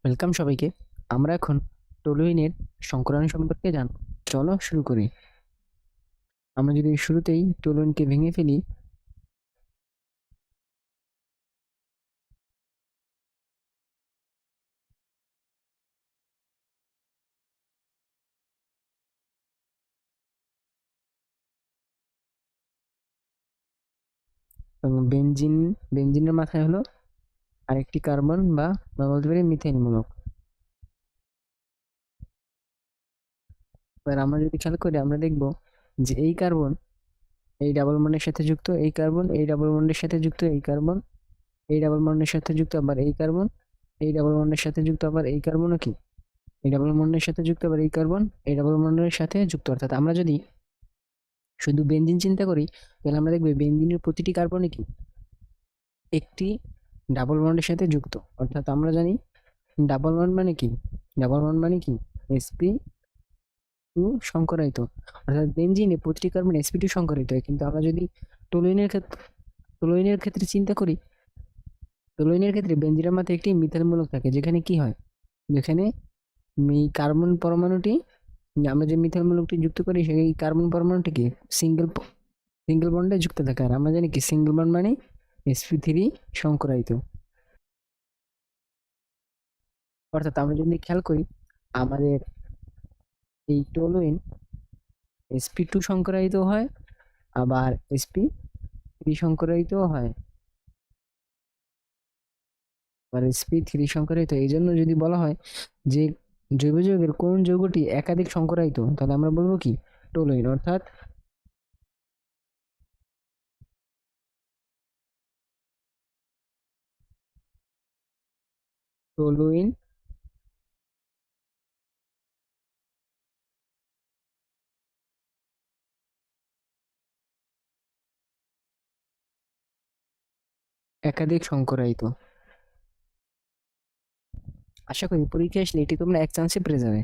Welcome সবাইকে। আমরা এখন টলুইনের সংকরণ সম্পর্কে জানব। চলো শুরু করি। আমরা যদি শুরুতেই টলুইনকে ভেঙে ফেলি, এবং বেনজিনের মাথায় হলো আরেকটি কার্বন বা বলতে পারি মিথেন মূলক। এবার আমরা যদি খেয়াল করি আমরা দেখব যে এই কার্বন এই ডাবল বন্ডের সাথে যুক্ত, এই কার্বন এই ডাবল বন্ডের সাথে যুক্ত, এই কার্বন এই ডাবল বন্ডের সাথে যুক্ত, আবার এই কার্বন এই ডাবল বন্ডের সাথে যুক্ত, আবার এই কার্বনও কি এই ডাবল বন্ডের সাথে যুক্ত, আবার এই কার্বন এই ডাবল বন্ডের সাথে যুক্ত। অর্থাৎ আমরা যদি শুধু বেনজিন চিন্তা করি তাহলে আমরা দেখব বেনজিনের প্রতিটি কার্বনে কি একটি ডাবল বন্ডের সাথে যুক্ত। অর্থাৎ আমরা জানি ডাবল বন্ড মানে কি, ডাবল বন্ড মানে কি sp2 সংকরায়িত। অর্থাৎ বেনজিনে প্রতিটি কার্বন sp2 সংকরিত হয়। কিন্তু আমরা যদি টলুইনের ক্ষেত্রে চিন্তা করি, টলুইনের ক্ষেত্রে বেনজিনের মাথায় একটি মিথাইল মূলক থাকে, যেখানে কি হয়, যেখানে কার্বন পরমাণুটি আমরা যে মিথাইল মূলকটি যুক্ত করি সেই কার্বন পরমাণুটি কি সিঙ্গেল বন্ডে যুক্ত থাকে। আর আমরা জানি কি সিঙ্গেল বন্ড মানে sp3 সংকরায়িত। অর্থাৎ আমরা যদি খেয়াল করি আমাদের এই টলুইন sp2 সংকরায়িত হয়, আবার sp3 সংকরায়িত হয়, আবার sp3 সংকরায়িত। এই জন্য যদি বলা হয় যে জৈব যৌগের কোন যৌগটি একাধিক সংকরায়িত, তাহলে আমরা বলবো কি টলুইন। অর্থাৎ টলুইন একাধিক সংকরায়িত। আশা করি পরীক্ষা আসলে এটি তোমরা এক চান্সে পেরে যাবে।